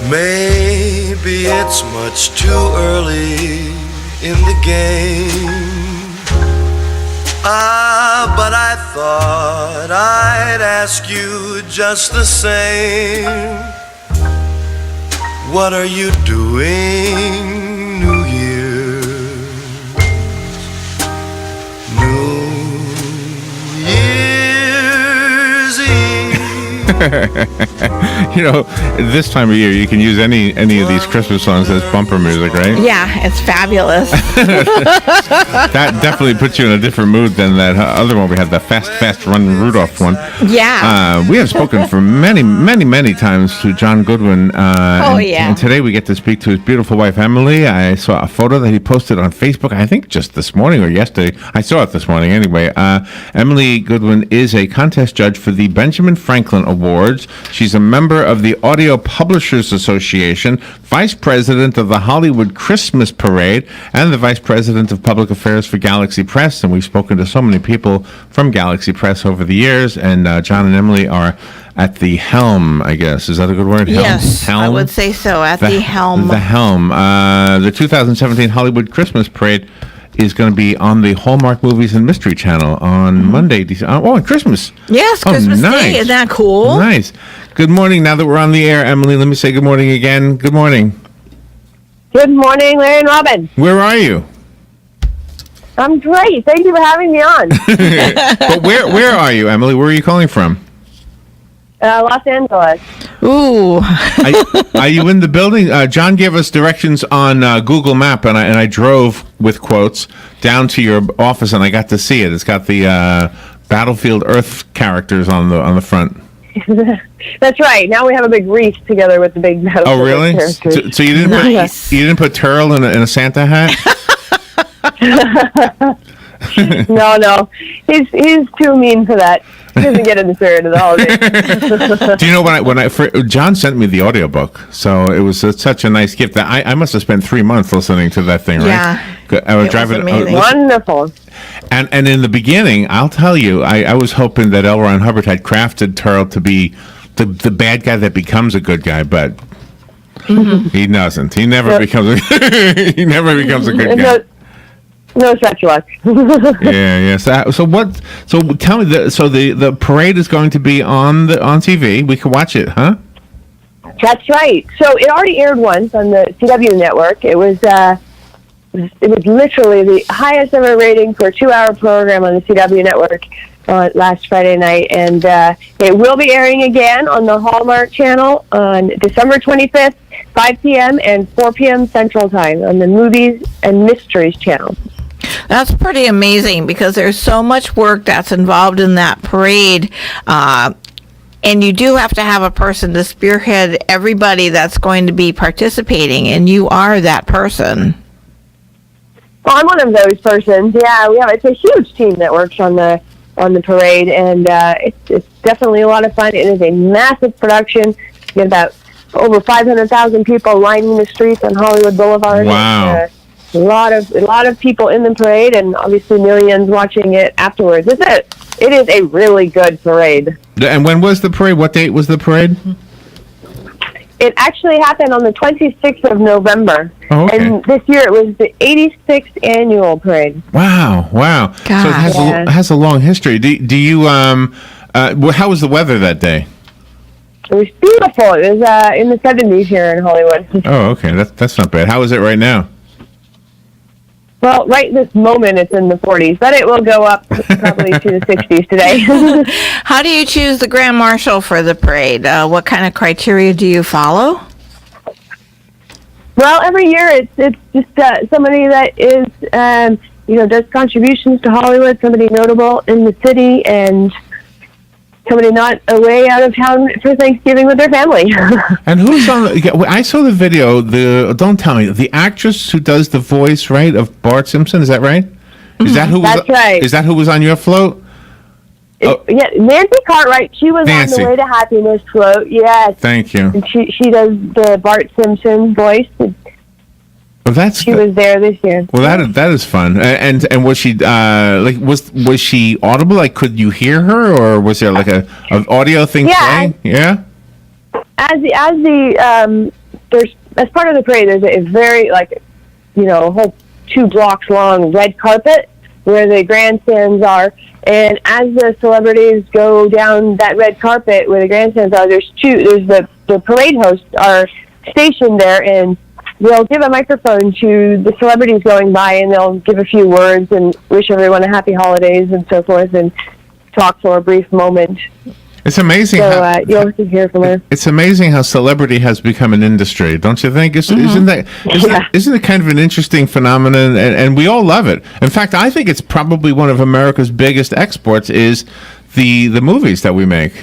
Maybe it's much too early in the game. But I thought I'd ask you just the same. What are you doing, New Year's? New Year's Eve. You know, this time of year, you can use any of these Christmas songs as bumper music, right? Yeah, it's fabulous. That definitely puts you in a different mood than that other one we had, the Fast Run Rudolph one. Yeah. We have spoken for many times to John Goodwin. And today we get to speak to his beautiful wife, Emily. I saw a photo that he posted on Facebook, I think just this morning or yesterday. I saw it this morning anyway. Emily Goodwin is a contest judge for the Benjamin Franklin Awards. She's a member of the Audio Publishers Association, vice president of the Hollywood Christmas Parade, and the vice president of public affairs for Galaxy Press. And we've spoken to so many people from Galaxy Press over the years. And John and Emily are at the helm, I guess. Is that a good word? Helm? Yes, helm? I would say so. At the helm. The helm. The 2017 Hollywood Christmas Parade is going to be on the Hallmark Movies and Mystery Channel on Monday. On Christmas. Yes, Christmas Day. Isn't that cool? Nice. Good morning. Now that we're on the air, Emily, let me say good morning again. Good morning. Good morning, Larry and Robin. Where are you? I'm great. Thank you for having me on. But where are you, Emily? Where are you calling from? Los Angeles. Ooh. Are you in the building? John gave us directions on Google Map, and I drove with quotes down to your office, and I got to see it. It's got the Battlefield Earth characters on the front. That's right. Now we have a big wreath together with the big Battlefield. Oh, really? Characters. So you didn't put Turl in a Santa hat? No. He's too mean for that. He doesn't get in the spirit of the holidays. Do you know when John sent me the audiobook, so it was such a nice gift that I must have spent 3 months listening to that thing, right? Yeah. I was driving. Wonderful. And in the beginning, I'll tell you, I was hoping that L. Ron Hubbard had crafted Turl to be the bad guy that becomes a good guy, but he doesn't. He never becomes a good guy. No such luck. Yeah. So what? So tell me. The parade is going to be on TV. We can watch it, huh? That's right. So it already aired once on the CW network. It was literally the highest ever rating for a 2-hour program on the CW network last Friday night, and it will be airing again on the Hallmark channel on December 25th, 5 p.m. and 4 p.m. Central Time on the Movies and Mysteries channel. That's pretty amazing because there's so much work that's involved in that parade. And you do have to have a person to spearhead everybody that's going to be participating, and you are that person. Well, I'm one of those persons. Yeah, it's a huge team that works on the parade, and it's definitely a lot of fun. It is a massive production. You get about over 500,000 people lining the streets on Hollywood Boulevard. Wow. And, a lot of people in the parade, and obviously millions watching it afterwards. It is a really good parade. And when was the parade? What date was the parade? It actually happened on the 26th of November. Oh, okay. And this year it was the 86th annual parade. Wow. God. So it has a long history. Do you how was the weather that day? It was beautiful. It was in the 70s here in Hollywood. Oh, okay. That's not bad. How is it right now? Well, right this moment it's in the 40s, but it will go up probably to the 60s today. How do you choose the Grand Marshal for the parade? What kind of criteria do you follow? Well, every year it's just somebody that is, does contributions to Hollywood, somebody notable in the city, and somebody not away out of town for Thanksgiving with their family. And who's on? I saw the video. Don't tell me the actress who does the voice, right, of Bart Simpson. Is that right? Is that who? That's right. Is that who was on your float? Yeah, Nancy Cartwright. She was on the Way to Happiness float. Yes. Thank you. And she does the Bart Simpson voice. Well, she was there this year. Well, that is fun. And was she was she audible? Like, could you hear her, or was there like an audio thing playing? Yeah. As the there's as part of the parade, there's a very a whole 2 blocks long red carpet where the grandstands are. And as the celebrities go down that red carpet where the grandstands are, there's the parade hosts are stationed there, and they'll give a microphone to the celebrities going by, and they'll give a few words and wish everyone a happy holidays and so forth, and talk for a brief moment. It's amazing. So you'll hear from her. It's amazing how celebrity has become an industry, don't you think? Isn't it kind of an interesting phenomenon? And we all love it. In fact, I think it's probably one of America's biggest exports is the movies that we make.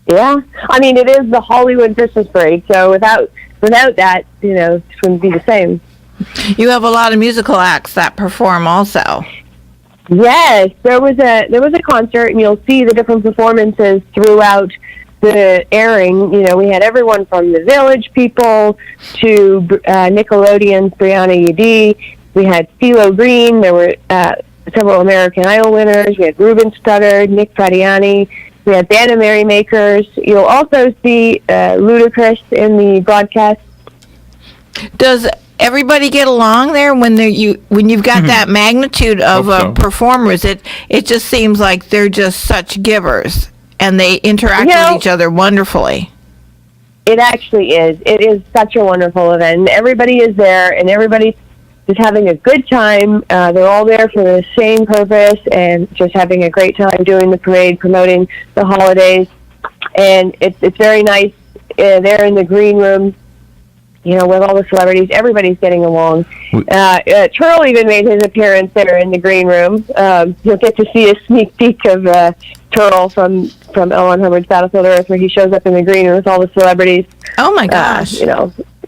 Yeah, I mean, it is the Hollywood Christmas parade. So without that, it wouldn't be the same. You have a lot of musical acts that perform also. Yes, there was a concert, and you'll see the different performances throughout the airing. We had everyone from the Village People to Nickelodeon's Brianna Yadi. We had CeeLo Green. There were several American Idol winners. We had Ruben Studdard, Nick Fradiani. We had Band of Merrymakers. You'll also see Ludacris in the broadcast. Does everybody get along there when you've got that magnitude of performers? It just seems like they're just such givers, and they interact with each other wonderfully. It actually is. It is such a wonderful event. Everybody is there, and everybody is having a good time. They're all there for the same purpose, and just having a great time doing the parade, promoting the holidays. And it's very nice. They're in the green room, with all the celebrities. Everybody's getting along. Turl even made his appearance there in the green room. You'll get to see a sneak peek of Turl from L. Ron Hubbard's Battlefield Earth, where he shows up in the green room with all the celebrities. Oh my gosh!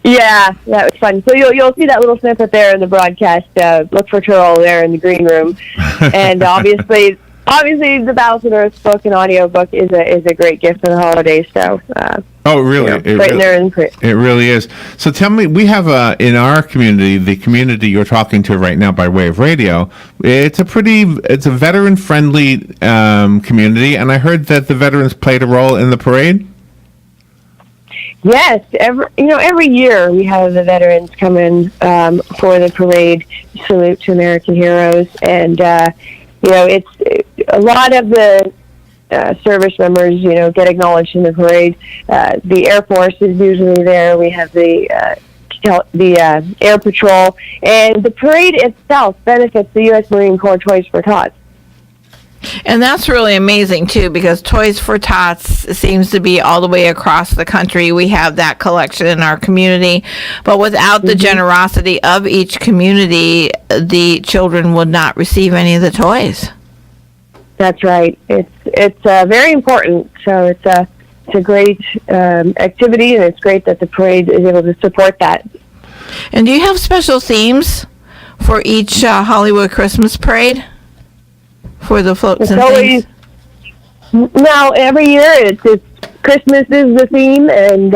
Yeah, that was fun. So you'll see that little snippet there in the broadcast. Look for Turl there in the green room, and obviously the Battlefield Earth book and audio book is a great gift for the holidays. So. Really? It really is. So tell me, we have in our community, the community you're talking to right now by way of radio, it's a veteran-friendly community, and I heard that the veterans played a role in the parade? Yes, every year we have the veterans come in for the parade, salute to American heroes, and it's a lot of the service members, get acknowledged in the parade. The Air Force is usually there. We have the Air Patrol, and the parade itself benefits the U.S. Marine Corps Toys for Tots. And that's really amazing, too, because Toys for Tots seems to be all the way across the country. We have that collection in our community. But without the generosity of each community, the children would not receive any of the toys. That's right. It's very important. So it's a great activity, and it's great that the parade is able to support that. And do you have special themes for each Hollywood Christmas parade? For the floats and things? No, every year it's Christmas is the theme, and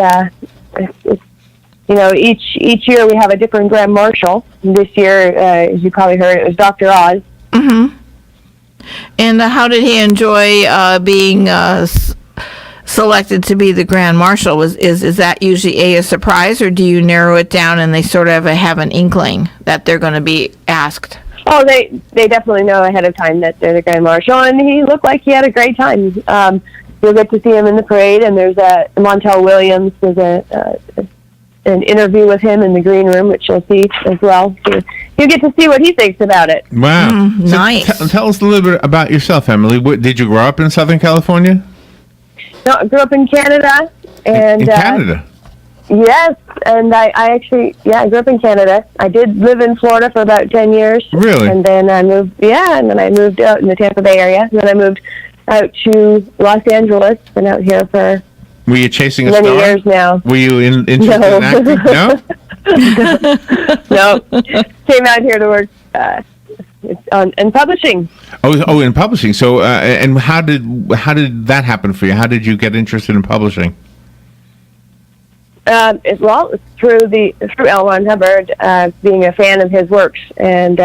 each year we have a different Grand Marshal. This year, as you probably heard, it was Dr. Oz. Mm-hmm. And how did he enjoy being selected to be the Grand Marshal? Is that usually a surprise, or do you narrow it down and they sort of have an inkling that they're going to be asked? Oh, they definitely know ahead of time that they're the Grand Marshal, and he looked like he had a great time. You'll get to see him in the parade, and there's Montel Williams. There's an interview with him in the green room, which you'll see as well. So you get to see what he thinks about it. Wow. So nice. Tell us a little bit about yourself, Emily. Did you grow up in Southern California? No, I grew up in Canada. And, in Canada? Yes, and I grew up in Canada. I did live in Florida for about 10 years. Really? And then I moved out in the Tampa Bay area. And then I moved out to Los Angeles. Been out here for Were you chasing a many star? years now. Were you interested in acting? No? No. Came out here to work in publishing. Oh, in publishing. So, and how did that happen for you? How did you get interested in publishing? It's through L. Ron Hubbard, being a fan of his works, and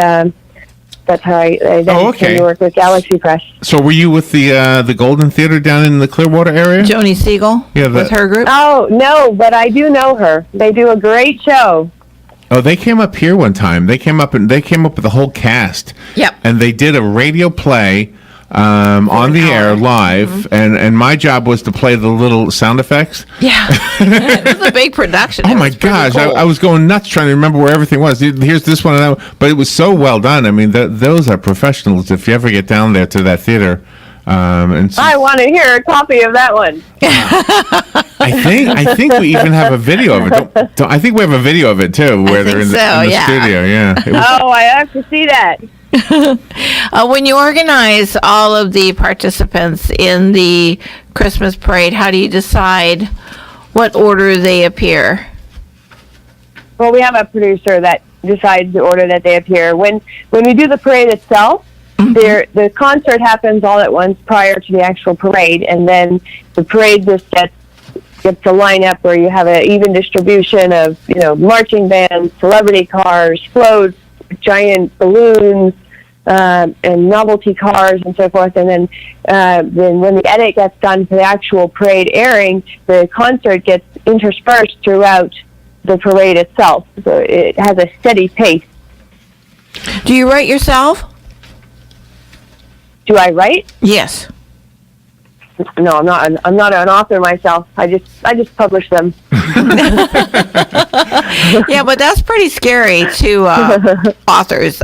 that's how I then came to work with Galaxy Press. So were you with the Golden Theater down in the Clearwater area? Joni Siegel with her group? Oh, no, but I do know her. They do a great show. Oh, they came up here one time. They came up with the whole cast. Yep. And they did a radio play on the air live, and my job was to play the little sound effects. Yeah. It was a big production. Oh my gosh, cool. I was going nuts trying to remember where everything was. Here's this one and that one. But it was so well done. I mean, those are professionals. If you ever get down there to that theater. I want to hear a copy of that one. I think we even have a video of it. I think we have a video of it too, where they're in the studio. Yeah. I have to see that. When you organize all of the participants in the Christmas parade, how do you decide what order they appear? Well, we have a producer that decides the order that they appear. When we do the parade itself, the concert happens all at once prior to the actual parade, and then the parade just gets a lineup where you have an even distribution of marching bands, celebrity cars, floats, giant balloons, and novelty cars and so forth. And then when the edit gets done for the actual parade airing, the concert gets interspersed throughout the parade itself, so it has a steady pace. Do you write yourself? Do I write? Yes. No, I'm not an author myself. I just publish them. Yeah, but that's pretty scary to authors,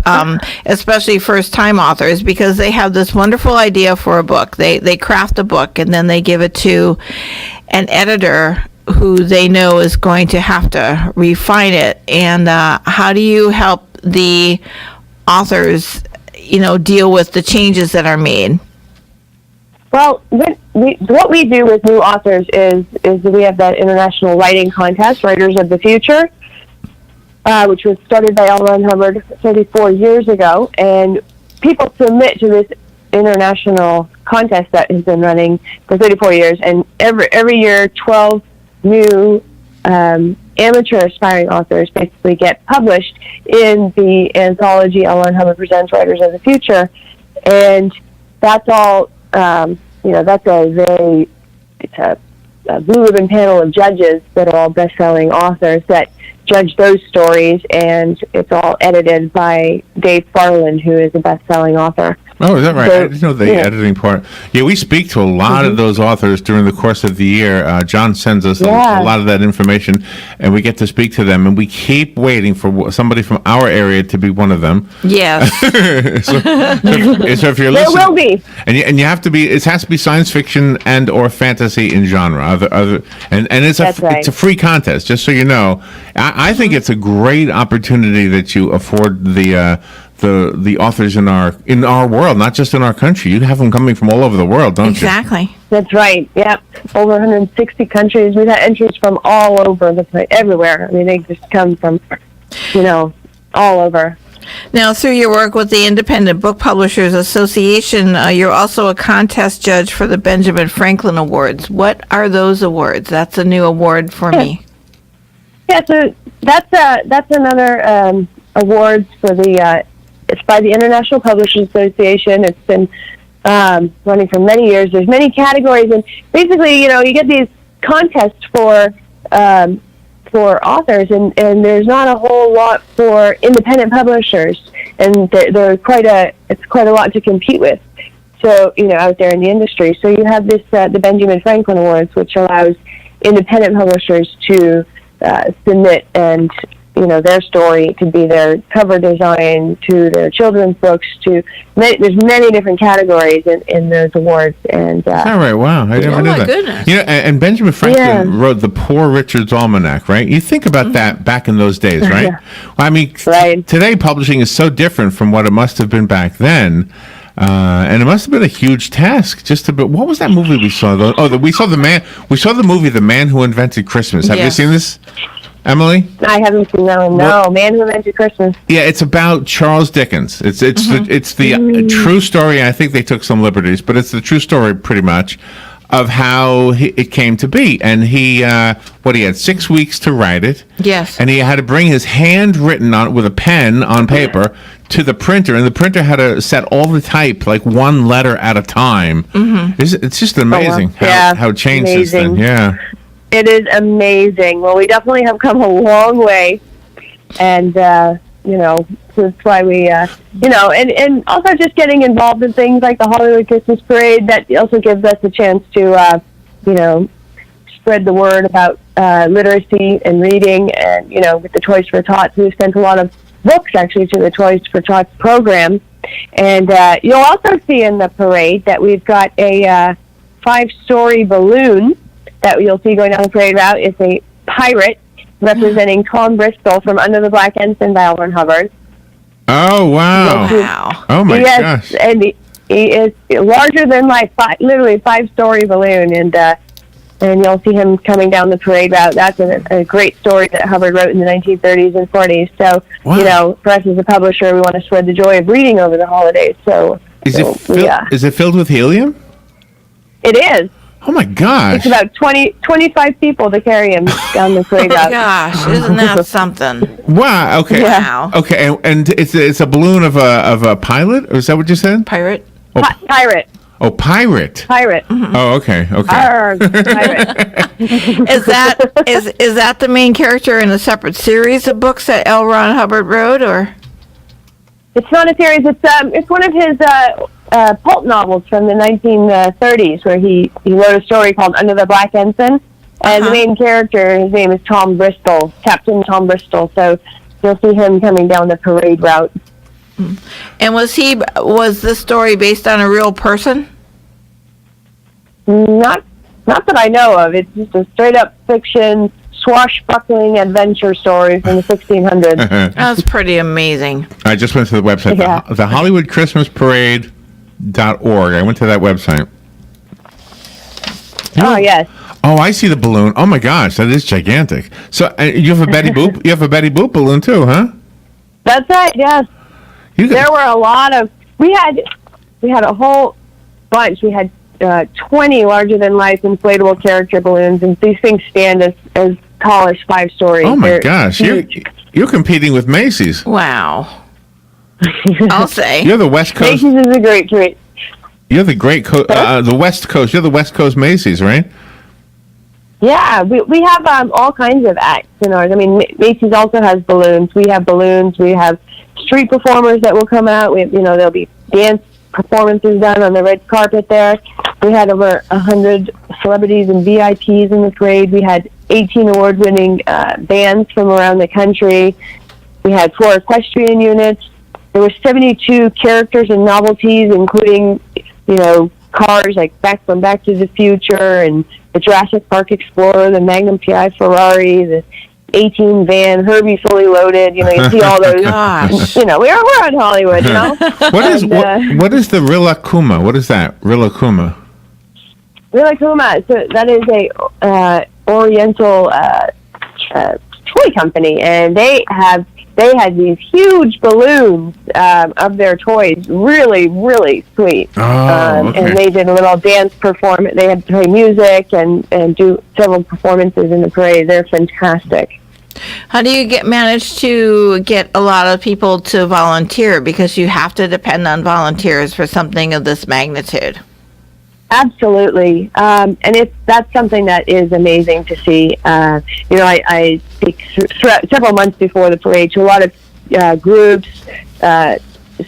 especially first-time authors, because they have this wonderful idea for a book. They craft a book, and then they give it to an editor who they know is going to have to refine it. And how do you help the authors, deal with the changes that are made? Well, what we do with new authors is we have that international writing contest, Writers of the Future, which was started by L. Ron Hubbard 34 years ago, and people submit to this international contest that has been running for 34 years, and every year 12 new amateur aspiring authors basically get published in the anthology L. Ron Hubbard Presents Writers of the Future, and that's all. That's a blue ribbon panel of judges that are all best-selling authors that judge those stories, and it's all edited by Dave Farland, who is a best-selling author. Oh, is that right? I didn't know the editing part. Yeah, we speak to a lot of those authors during the course of the year. John sends us a lot of that information, and we get to speak to them, and we keep waiting for somebody from our area to be one of them. Yes. so if you're listening, there will be. And you have to be. It has to be science fiction and or fantasy in genre. And it's it's a free contest. Just so you know, I think it's a great opportunity that you afford the authors in our world, not just in our country. You have them coming from all over the world, don't exactly. you? Exactly. That's right. Yep. Over 160 countries. We've had entries from all over the place, everywhere. I mean, they just come from, all over. Now, through your work with the Independent Book Publishers Association, you're also a contest judge for the Benjamin Franklin Awards. What are those awards? That's a new award for me. Yeah, so that's another awards for it's by the International Publishers Association. It's been running for many years. There's many categories, and basically, you get these contests for authors, and there's not a whole lot for independent publishers, and it's quite a lot to compete with. So, out there in the industry. So you have this the Benjamin Franklin Awards, which allows independent publishers to submit and their story. It could be their cover design to their children's books to there's many different categories in those awards. And all right, wow, I never knew that. Goodness. And Benjamin Franklin wrote the Poor Richard's Almanac, right? You think about that back in those days, right? Well, I mean, today publishing is so different from what it must have been back then. And it must have been a huge task what was that movie we saw? We saw the movie The Man Who Invented Christmas. Have you seen this, Emily? I haven't seen that one. No, Man Who Invented Christmas. Yeah, it's about Charles Dickens. It's the true story. I think they took some liberties, but it's the true story pretty much of how it came to be. And he had 6 weeks to write it. Yes. And he had to bring his handwritten on with a pen on paper to the printer, and the printer had to set all the type like one letter at a time. Mm-hmm. It's just amazing how it changed since then. Yeah, it is amazing. Well, we definitely have come a long way, and that's why we and also just getting involved in things like the Hollywood Christmas Parade. That also gives us a chance to spread the word about literacy and reading, and with the Toys for Tots, we sent a lot of books actually to the Toys for Tots program. And you'll also see in the parade that we've got a 5-story balloon that you'll see going down the parade route. It's a pirate representing Tom Bristol from Under the Black Ensign by L. Ron Hubbard. Oh, wow. Oh, my gosh. And he is larger than life, literally 5-story balloon, and you'll see him coming down the parade route. That's a great story that Hubbard wrote in the 1930s and 40s. So, for us as a publisher, we want to spread the joy of reading over the holidays. Is it filled with helium? It is. Oh, my gosh. It's about 25 people to carry him down the parade route. Oh, my gosh. Isn't that something? Wow. Okay. Wow. Okay. And it's a balloon of a pilot? Or is that what you said? Pirate? Oh. Pirate. Oh, pirate. Mm-hmm. Oh, okay. Arr, pirate. Is that the main character in a separate series of books that L. Ron Hubbard wrote, or? It's not a series. It's one of his pulp novels from the 1930s, where he wrote a story called Under the Black Ensign, and the main character, his name is Tom Bristol, Captain Tom Bristol. So you'll see him coming down the parade route. And was this story based on a real person? Not that I know of. It's just a straight up fiction, swashbuckling adventure story from the 1600s. That's pretty amazing. I just went to the website, the Hollywood Christmas Parade.org. I went to that website. Oh, yes. Oh, I see the balloon. Oh my gosh, that is gigantic. So you have a Betty Boop. You have a Betty Boop balloon too, huh? That's right. Yes. There were a lot of. We had a whole bunch. We had 20 larger than life inflatable character balloons, and these things stand as tall as 5 stories. Oh my gosh, you're competing with Macy's. Wow. I'll say you're the West Coast. Macy's is a great treat. You're the the West Coast. You're the West Coast Macy's, right? Yeah, we have all kinds of acts in ours. I mean, Macy's also has balloons. We have balloons. We have street performers that will come out. There'll be dance performances done on the red carpet there. We had over 100 celebrities and VIPs in the parade. We had 18 award-winning bands from around the country. We had 4 equestrian units. There were 72 characters and novelties, including, cars like Back to the Future and the Jurassic Park Explorer, the Magnum PI Ferrari, the 18 van, Herbie Fully Loaded. You see all those. Gosh. We're on Hollywood. What is the Rilakkuma? What is that? Rilakkuma. Rilakkuma. So that is a Oriental toy company, and they had these huge balloons of their toys, really, really sweet. Oh, okay. And they did a little dance performance. They had to play music and do several performances in the parade. They're fantastic. How do you manage to get a lot of people to volunteer? Because you have to depend on volunteers for something of this magnitude. Absolutely, and that's something that is amazing to see. I speak several months before the parade to a lot of groups,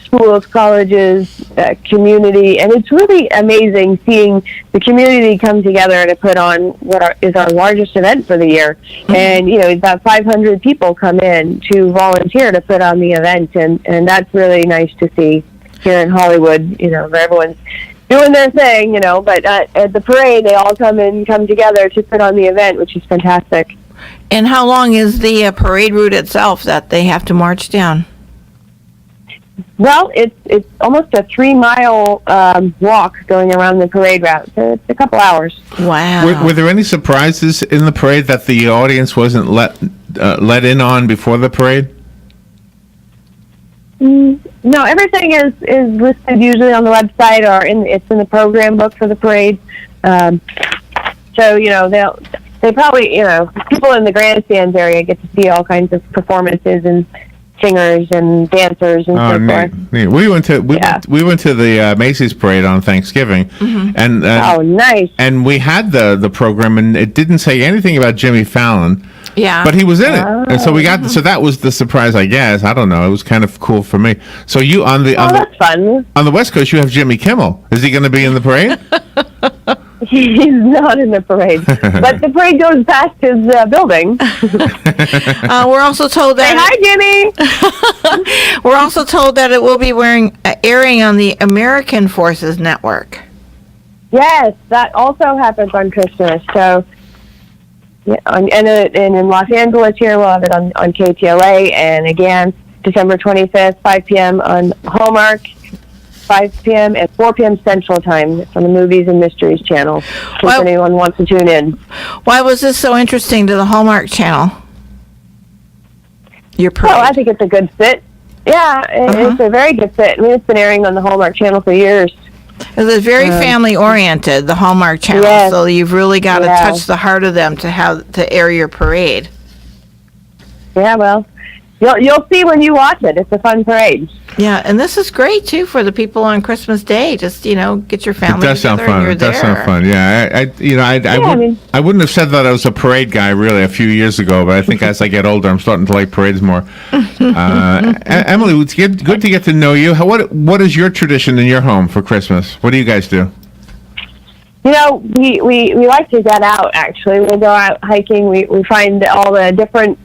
schools, colleges, community, and it's really amazing seeing the community come together to put on what is our largest event for the year. And about 500 people come in to volunteer to put on the event, and that's really nice to see here in Hollywood. Where everyone's doing their thing, but at the parade, they all come together to put on the event, which is fantastic. And how long is the parade route itself that they have to march down? Well, it's almost a 3-mile walk going around the parade route, so it's a couple hours. Wow. Were there any surprises in the parade that the audience wasn't let in on before the parade? No, everything is listed usually on the website or it's in the program book for the parade. So they probably people in the grandstands area get to see all kinds of performances and singers and dancers and so forth. Neat. We went to the Macy's parade on Thanksgiving, and oh, nice. And we had the program, and it didn't say anything about Jimmy Fallon. Yeah, but he was in it, and so we got. So that was the surprise, I guess. I don't know. It was kind of cool for me. So you that's fun. On the West Coast, you have Jimmy Kimmel. Is he going to be in the parade? He's not in the parade, but the parade goes past his building. We're also told that. Say hi, Jimmy. We're also told that it will be airing on the American Forces Network. Yes, that also happens on Christmas. So, yeah, and in Los Angeles here, we'll have it on KTLA, and again, December 25th, 5 p.m. on Hallmark. 5 p.m. and 4 p.m. Central Time on the Movies and Mysteries channel, if anyone wants to tune in. Why was this so interesting to the Hallmark channel? Your parade? Well, I think it's a good fit. Yeah, it's a very good fit. I mean, it's been airing on the Hallmark channel for years. It's very family-oriented, the Hallmark channel, yes. So you've really got to touch the heart of them to air your parade. Yeah, well, you'll see when you watch it. It's a fun parade. Yeah, and this is great too for the people on Christmas Day. Just get your family. It does sound fun. It does sound fun. Yeah, I wouldn't have said that I was a parade guy really a few years ago, but I think as I get older, I'm starting to like parades more. Emily, it's good to get to know you. What is your tradition in your home for Christmas? What do you guys do? We like to get out. Actually, we'll go out hiking. We find all the different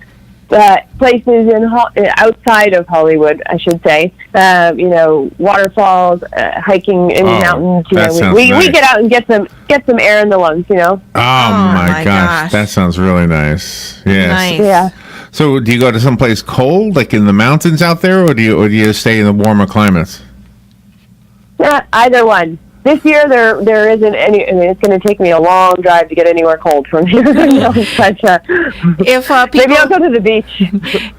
places outside of Hollywood, I should say. Waterfalls, hiking in the mountains. We get out and get some air in the lungs. Oh my gosh, that sounds really nice. Yes. Nice. Yeah. So, do you go to someplace cold, like in the mountains out there, or do you stay in the warmer climates? Either one. This year there isn't any. I mean, it's going to take me a long drive to get anywhere cold from here. But, if maybe I'll go to the beach.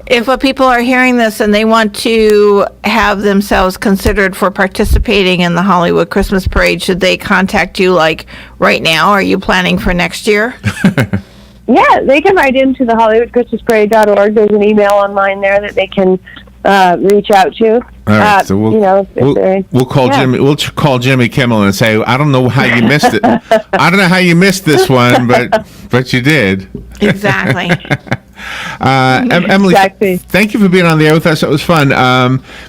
If people are hearing this and they want to have themselves considered for participating in the Hollywood Christmas Parade, should they contact you like right now? Are you planning for next year? Yeah, they can write into the HollywoodChristmasParade.org. There's an email online there that they can reach out to. All right, so we'll call Jimmy. We'll call Jimmy Kimmel and say, I don't know how you missed it. I don't know how you missed this one, but you did. Exactly. Emily, exactly. Thank you for being on the air with us. It was fun.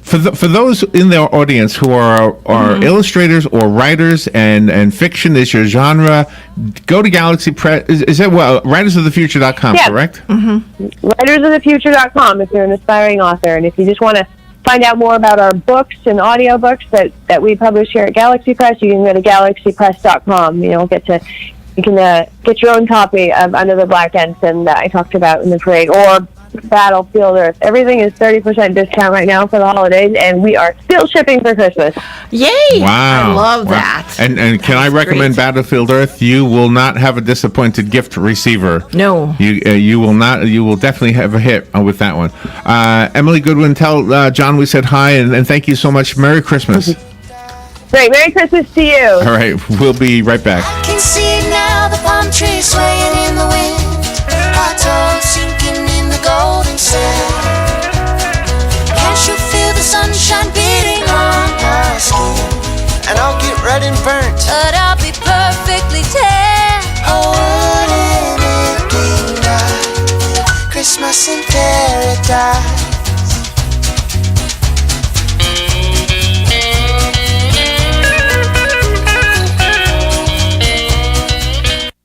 For those in the audience who are illustrators or writers and fiction is your genre, go to Galaxy Press. Is that writersofthefuture.com, correct? Mm-hmm. Writersofthefuture.com if you're an aspiring author, and if you just want to find out more about our books and audiobooks that we publish here at Galaxy Press, you can go to galaxypress.com. You can get your own copy of Under the Black Ensign that I talked about in the parade, or Battlefield Earth. Everything is 30% discount right now for the holidays, and we are still shipping for Christmas. Yay! Wow. I love that. And can I recommend Battlefield Earth? You will not have a disappointed gift receiver. No. You will not. You will definitely have a hit with that one. Emily Goodwin, tell John we said hi, and thank you so much. Merry Christmas. Great. Merry Christmas to you. All right. We'll be right back. I can see it now, the palm trees swaying in the wind, our toes sinking in the golden sand. Can't you feel the sunshine beating on our skin? And I'll get red and burnt, but I'll be perfectly tan. Oh, wouldn't it be nice? Christmas in paradise.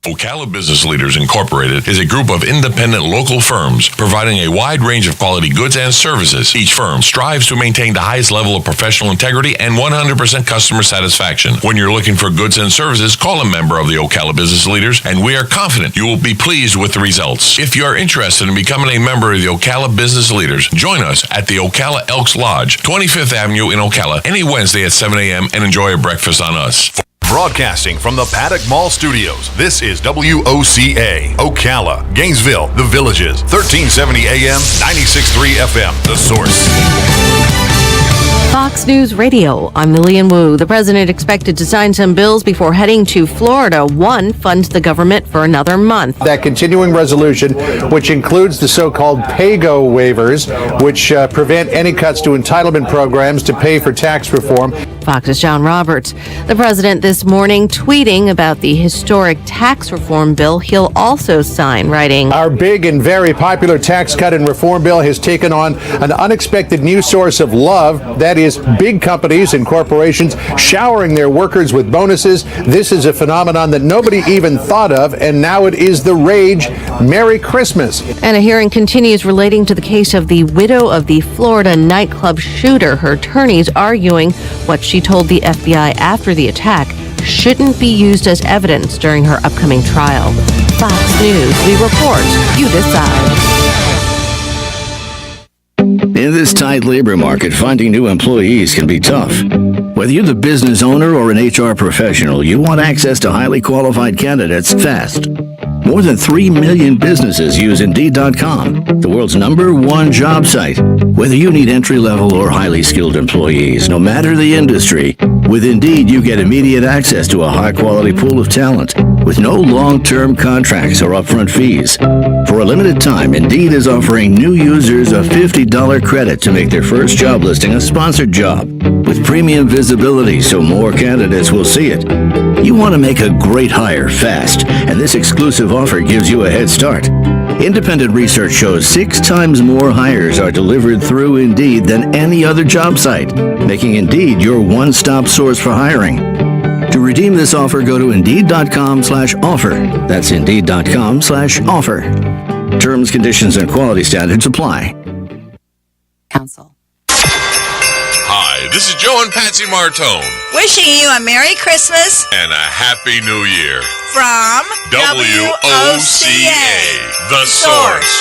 Ocala Business Leaders Incorporated is a group of independent local firms providing a wide range of quality goods and services. Each firm strives to maintain the highest level of professional integrity and 100% customer satisfaction. When you're looking for goods and services, call a member of the Ocala Business Leaders, and we are confident you will be pleased with the results. If you are interested in becoming a member of the Ocala Business Leaders, join us at the Ocala Elks Lodge, 25th Avenue in Ocala, any Wednesday at 7 a.m. and enjoy a breakfast on us. Broadcasting from the Paddock Mall Studios, this is WOCA, Ocala, Gainesville, The Villages, 1370 AM, 96.3 FM, The Source. Fox News Radio, I'm Lillian Wu. The president expected to sign some bills before heading to Florida. One funds the government for another month. That continuing resolution, which includes the so-called PAYGO waivers, which prevent any cuts to entitlement programs to pay for tax reform. Fox's John Roberts. The president this morning tweeting about the historic tax reform bill he'll also sign, writing, "Our big and very popular tax cut and reform bill has taken on an unexpected new source of love. That is, big companies and corporations showering their workers with bonuses. This is a phenomenon that nobody even thought of, and now it is the rage. Merry Christmas." And a hearing continues relating to the case of the widow of the Florida nightclub shooter. Her attorneys arguing what she told the FBI after the attack shouldn't be used as evidence during her upcoming trial. Fox News, we report, you decide. In this tight labor market, finding new employees can be tough. Whether you're the business owner or an HR professional, you want access to highly qualified candidates fast. More than 3 million businesses use Indeed.com, the world's #1 job site. Whether you need entry-level or highly skilled employees, no matter the industry, with Indeed you get immediate access to a high-quality pool of talent with no long-term contracts or upfront fees. For a limited time, Indeed is offering new users a $50 credit to make their first job listing a sponsored job with premium visibility so more candidates will see it. You want to make a great hire fast, and this exclusive offer gives you a head start. Independent research shows 6 times more hires are delivered through Indeed than any other job site, making Indeed your one-stop source for hiring. To redeem this offer, go to Indeed.com/offer. That's Indeed.com/offer. Terms, conditions, and quality standards apply. Council. Hi, this is Joe and Patsy Martone. Wishing you a Merry Christmas And a Happy New Year. from WOCA, The Source.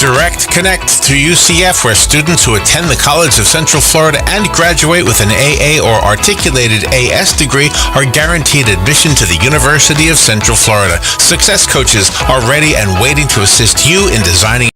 Direct Connect to UCF, where students who attend the College of Central Florida and graduate with an AA or articulated AS degree are guaranteed admission to the University of Central Florida. Success coaches are ready and waiting to assist you in designing